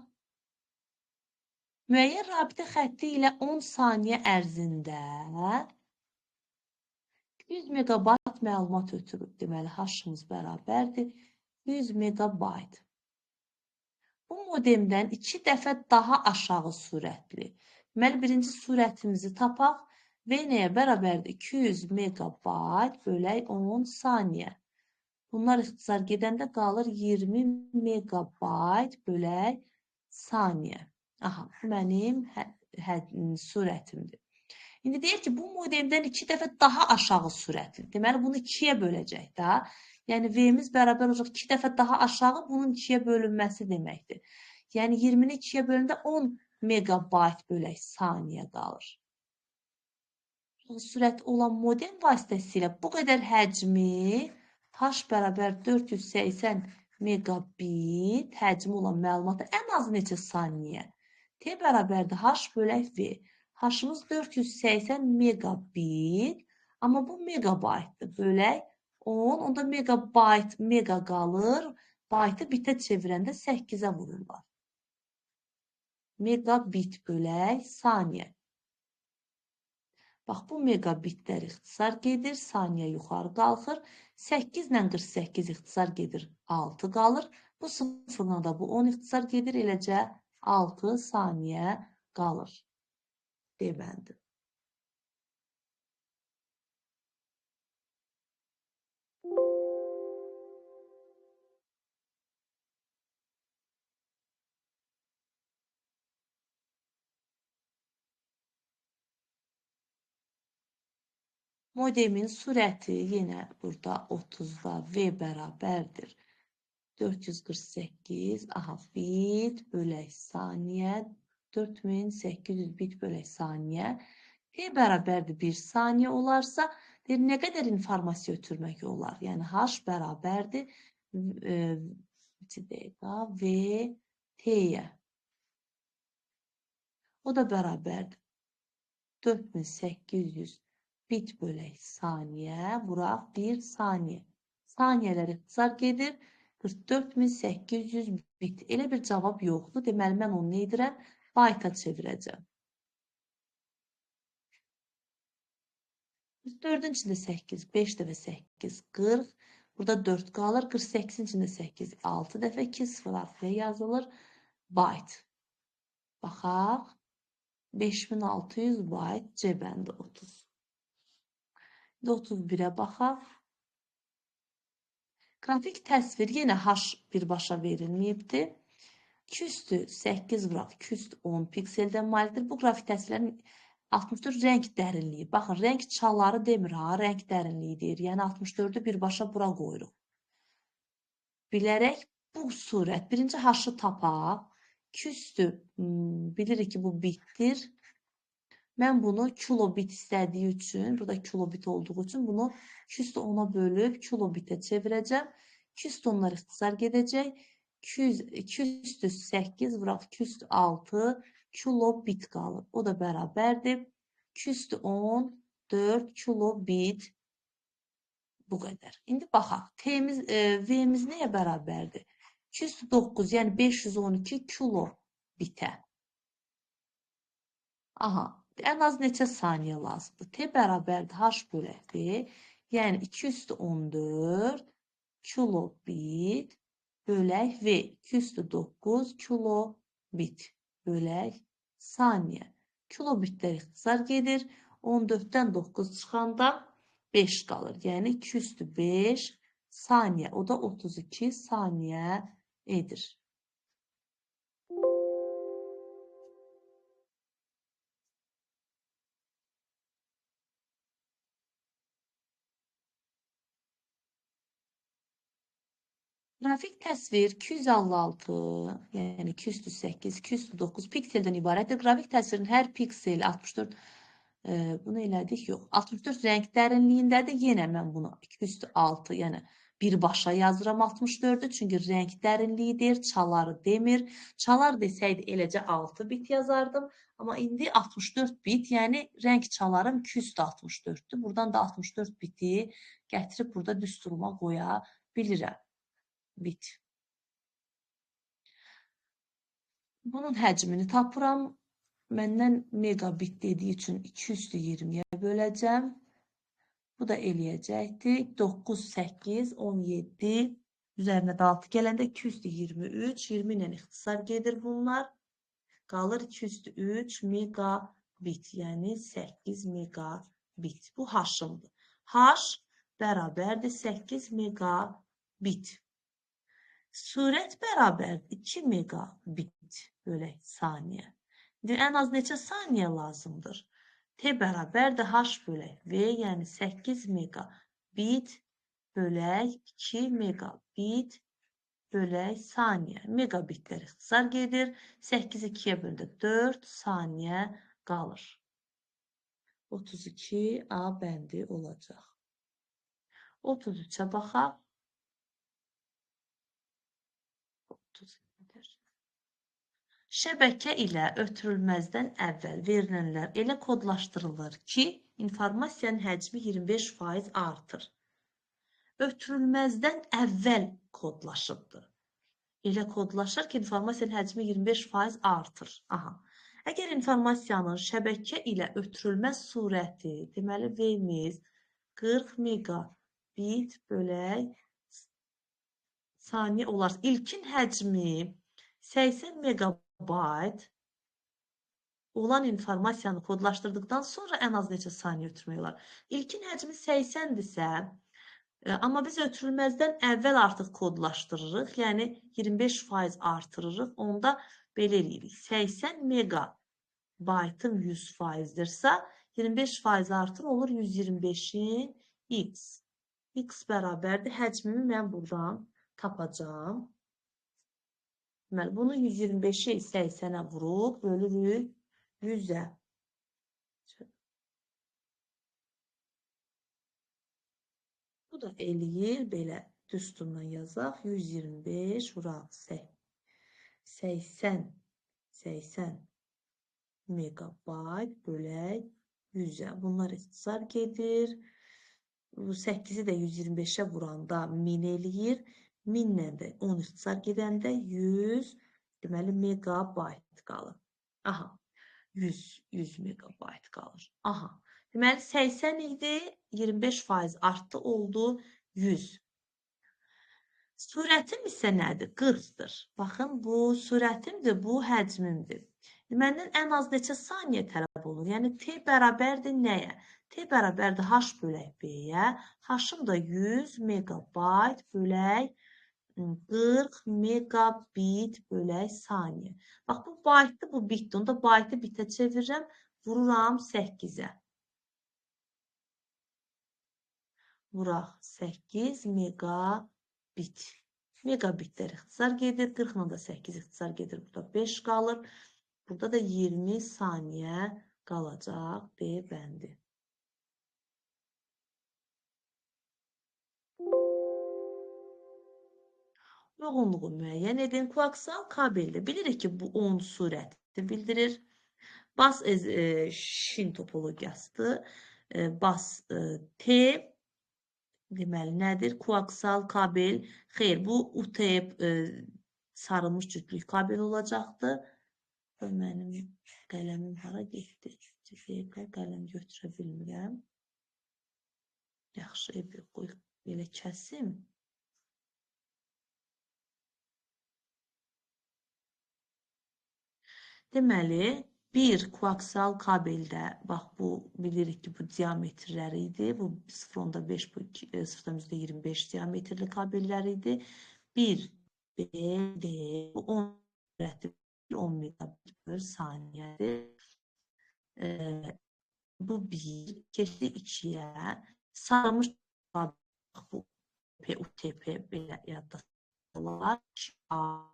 Müəyyən rabitə xətti ilə 10 saniyə ərzində 100 megabayt məlumat ötürüb. Deməli, H-ımız bərabərdir 100 megabayt. Bu modemdən 2 dəfə daha aşağı sürətli. Deməli, birinci sürətimizi tapaq. V nəyə bərabərdir? 200 megabayt bölək 10 saniyə. Bunlar ixtisar gedəndə qalır 20 megabayt bölək saniyə. Aha, bu mənim sürətimdir. İndi deyir ki, bu modemdən 2 dəfə daha aşağı sürətli. Deməli, bunu 2-yə böləcək də. Yəni, V-miz bərabər olacaq 2 dəfə daha aşağı, bunun 2-yə bölünməsi deməkdir. Yəni, 20-ni 2-yə bölündə 10 megabayt bölək saniyə qalır. Sürət olan modem vasitəsilə bu qədər həcmi H bərabər 480 megabit həcmi olan məlumatı ən az neçə saniyə? T bərabərdir H bölək V. H-ımız 480 megabit, amma bu megabaytdır. Bölək 10, onda megabayt, mega qalır. Baytı bitə çevirəndə 8-ə vururlar. Megabit bölək saniyə. Bax, bu megabitlər ixtisar gedir, saniyə yuxarı qalxır. 8 ilə 48 ixtisar gedir, 6 qalır. Bu sıfırla da bu 10 ixtisar gedir, eləcə 6 saniyə qalır. Deməlidir. Modemin sürəti yenə burada 30-da V bərabərdir. 448 bit bölək saniyə. 4800 bit bölək saniyə. T bərabərdir 1 saniyə olarsa, nə qədər informasiya ötürmək olar? Yəni, H bərabərdir V T-yə. O da bərabərdir 4800 bit bölək saniyə, vuraq 1 saniyə. Saniyələr ixtisar gedir, 44800 bit. Elə bir cavab yoxdur. Deməli, mən onu nə edirəm? Bayta çevirəcəm. 4-ün içində 8, 5 dəfə 8, 40. Burada 4 qalır, 48-in içində 8, 6 dəfə 2 sıfır arxaya yazılır. Bayt. Baxaq. 5600 bayt, C bəndi 30. 31-ə baxaq. Qrafik təsvir yenə H birbaşa verilməyibdir. 2 üstü 8 vuraq, 2 üstü 10 pikseldən malikdir. Bu qrafik təsvirlərin 64 rəng dərinliyi. Baxın, rəng çalları demir ha, rəng dərinliyi deyir. Yəni 64-ü birbaşa bura qoyuruq. Bilərək bu surət, birinci H-ı tapaq. 2 üstü bilirik ki, bu bitdir. Mən bunu kilobit istədiyi üçün, burada kilobit olduğu üçün bunu 2 üstü 10-a bölüb kilobitə çevirəcəm. 2 üstü 10-lar ixtisar gedəcək. 2 üstü 8 vuraq 2 üstü 6 kilobit qalır. O da bərabərdir. 2 üstü 10, 4 kilobit. Bu qədər. İndi baxaq. V-miz nəyə bərabərdir? 2 üstü 9, yəni 512 kilobitə. Aha. Ən az neçə saniyə lazımdır? T bərabərdir H bölək V. Yəni 2 üstü 14 kilobit bölək V. 2 üstü 9 kilobit bölək saniyə. Kilobitlər ixtisar gedir. 14-dən 9 çıxanda 5 qalır. Yəni 2 üstü 5 saniyə. O da 32 saniyə edir. Qrafik təsvir 256, yəni 208, 209 pikseldən ibarətdir. Qrafik təsvirin hər pikseli 64, bunu elədik, yox, 64 rəng dərinliyindədir. Yenə mən bunu 206, yəni birbaşa yazıram 64-ü, çünki rəng dərinliyidir, çaları demir. Çalar desəydi eləcə 6 bit yazardım, amma indi 64 bit, yəni rəng çalarım 264-dür. Buradan da 64 biti gətirib burada düsturuma qoya bilirəm. Bit. Bunun həcmini tapıram. Məndən megabit dediyi üçün 220-yə böləcəm. Bu da eləyəcəkdir. 9, 8, 17, üzərinə də 6 gələndə 223, 20 ilə ixtisar gedir bunlar. Qalır 203 megabit, yəni 8 megabit. Bu haşımdır. Haş bərabərdir 8 megabit. Sürət bərabərdir 2 megabit bölək saniyə. Ən az neçə saniyə lazımdır? T bərabərdir H bölək V, yəni 8 megabit bölək 2 megabit bölək saniyə. Megabitlər ixtisar gedir. 8-i 2-yə böldü 4 saniyə qalır. 32 A bəndi olacaq. 33-ə baxaq. 32-dir. Şəbəkə ilə ötürülməzdən əvvəl verilənlər elə kodlaşdırılır ki, informasiyanın həcmi 25% artır. Ötürülməzdən əvvəl kodlaşıbdır. Elə kodlaşır ki, informasiyanın həcmi 25% artır. Aha. Əgər informasiyanın şəbəkə ilə ötürülməz surəti, deməli V-miz 40 megabit bölək saniyə olarsa, ilkin həcmi 80 megabayt olan informasiyanı kodlaşdırdıqdan sonra ən az neçə saniyə ötürmək olar? İlkin həcmi 80-dirsə, amma biz ötürülməzdən əvvəl artıq kodlaşdırırıq, yəni 25% artırırıq, onda belə eləyirik. 80 megabaytın 100%dirsə, 25% artır olur 125-in x. X bərabərdir, həcmimi mən buradan tapacağım. Deməli, bunu 125-i 80-ə vurub, bölürük 100-ə. Bu da eləyir, belə düsturdan yazaq. 125 vuraq 80 megabayt bölək 100-ə. Bunlar ixtisar gedir. 8-i də 125-ə vuranda 1000 eləyir. 1000-lə də 10 ixtisar gedəndə 100, deməli, megabayt qalır. Aha, 100 megabayt qalır. Aha, deməli, 80 idi, 25% artdı, oldu 100. Sürətim isə nədir? 40-dır. Baxın, bu sürətimdir, bu həcmimdir. Məndən ən az neçə saniyə tələb olur? Yəni, T bərabərdir nəyə? T bərabərdir H bölək B-yə. H-ım da 100 megabayt bölək 40 megabit bölək saniyə. Bax, bu baytdır, bu bitdir. Onda baytı bitə çevirirəm, vururam 8-ə. Vuraq 8 megabit. Megabitlər ixtisar gedir. 40-la da 8 ixtisar gedir. Burada 5 qalır. Burada da 20 saniyə qalacaq B bəndi. Uyğunluğu müəyyən edin. Koaksal kabeldə bilirik ki, bu 10 sürəti bildirir. Bas şin topologiyasıdır. Bas T deməli nədir? Koaksal kabel. Xeyr, bu UTP sarılmış cütlük kabel olacaqdır. Mənim qələmim hara getdi? Qələm götürə bilmirəm. Yaxşı, qoy belə kəsim. Deməli, bir koaksal kabeldə, bax bu, bilirik ki, bu diametrləri idi. Bu 0.5, bu 0.25 diametrli kabellər idi. 1, B, D, bu 10 megabit bölü saniyədir. Bu 1, keçdi 2-yə, sarılmış bu UTP belə yadda olar. A.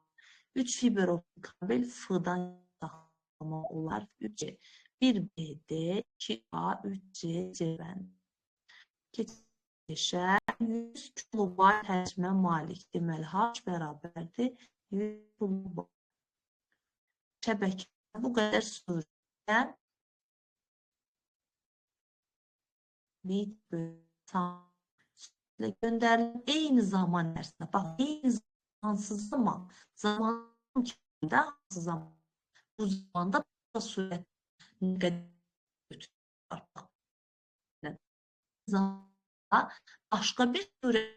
3 fiber optik kabel F-dan saxlama olar. 3C. 1BD, 2A, 3C, C bəndi. Keçə 100 kilobayt həcmə malik. Deməli, H bərabərdir 100 kilobayt. Şəbəkə bu qədər sürətlə bit göndərilir. Eyni zaman ərzində. Bax, eyni zamansız zaman. Zaman kimdə? Hansı zaman? Bu zamanda sürət nə qədər götürür? Zamanda başqa bir sürət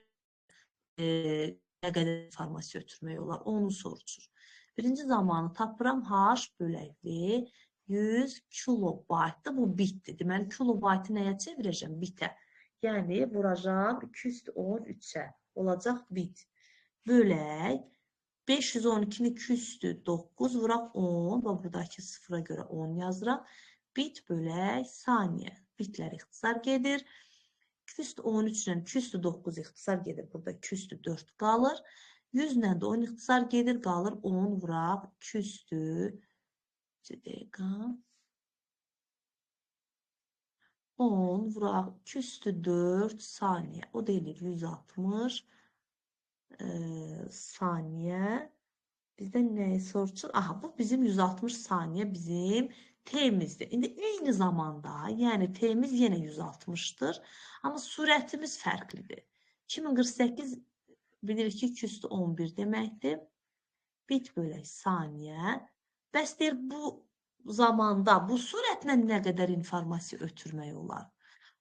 nə qədər informasiya ötürmək olar? Onu soruşur. Birinci zamanı tapıram. H böləkli 100 kilobaytdır. Bu bitdir. Deməli, kilobaytı nəyə çevirəcəm? Bitə. Yəni, vuracam 213-ə. Olacaq bit. Bölək 512-ni küstü 9, vuraq 10 və buradakı sıfıra görə 10 yazıram. Bit bölək saniyə. Bitlər ixtisar gedir. Küst 13 ilə küstü 9 ixtisar gedir. Burada küstü 4 qalır. 100 ilə də 10 ixtisar gedir. Qalır 10 vuraq küstü 10 vuraq küstü 4 saniyə. O da eləyir 160 saniyə. Bizdən nəyi soruşur? Aha, bu bizim 160 saniyə bizim T'mizdir. İndi eyni zamanda, yəni T'miz yenə 160'dır. Amma sürətimiz fərqlidir. 2048 bilirik ki, küstü 11 deməkdir. Bit bölək saniyə. Bəs deyir, bu zamanda, bu sürətlə nə qədər informasiya ötürmək olar?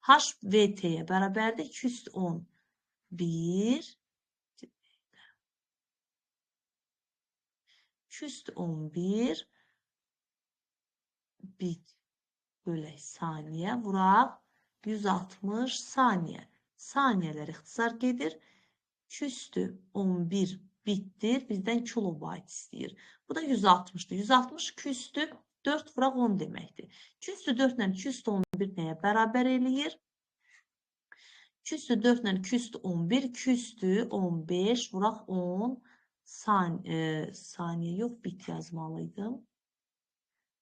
H VT-yə bərabərdir 211 211 bit bölək saniyə vuraq 160 saniyə. Saniyələr ixtisar gedir. Küstü 11 bitdir. Bizdən kilobayt istəyir. Bu da 160'dır. 160 küstü 4 vuraq 10 deməkdir. Küstü 4 ilə küstü 11 nəyə bərabər eləyir? Küstü 4 ilə küstü 11, küstü 15 vuraq 10 saniyə yox, bit yazmalıydım.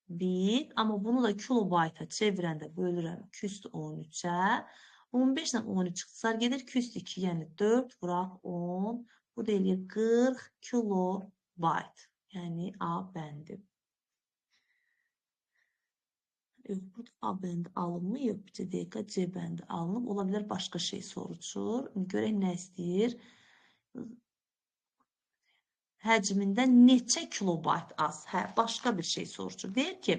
Bit, amma bunu da kilobayta çevirəndə bölürəm küstü 13'ə. 15 ilə 13 ixtisar gedir. Küstü 2, yəni 4 vuraq 10. Bu da eləyir 40 kilobayt. Yəni A bəndi. Yox, burada A bəndi alınmayıb. C dəqiqə C bəndi alınıb. Ola bilər başqa şey soruşur. Görək nə istəyir? Həcmində neçə kilobayt az? Hə, başqa bir şey soruşur. Deyir ki,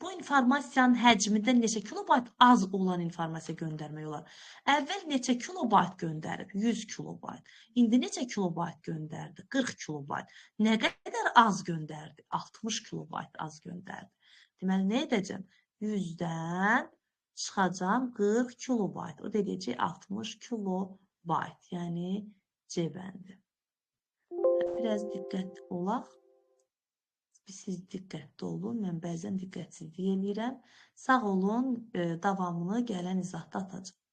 bu informasiyanın həcmində neçə kilobayt az olan informasiya göndərmək olar? Əvvəl neçə kilobayt göndərib? 100 kilobayt. İndi neçə kilobayt göndərdi? 40 kilobayt. Nə qədər az göndərdi? 60 kilobayt az göndərdi. Deməli, nə edəcəm? 100-dən çıxacam 40 kilobayt. O da deyəcək 60 kilobayt. Yəni C bəndi. Biraz diqqətli olaq. Siz diqqətli olun. Mən bəzən diqqətsizlik eləyirəm. Sağ olun. Davamını gələn izahda atacağım.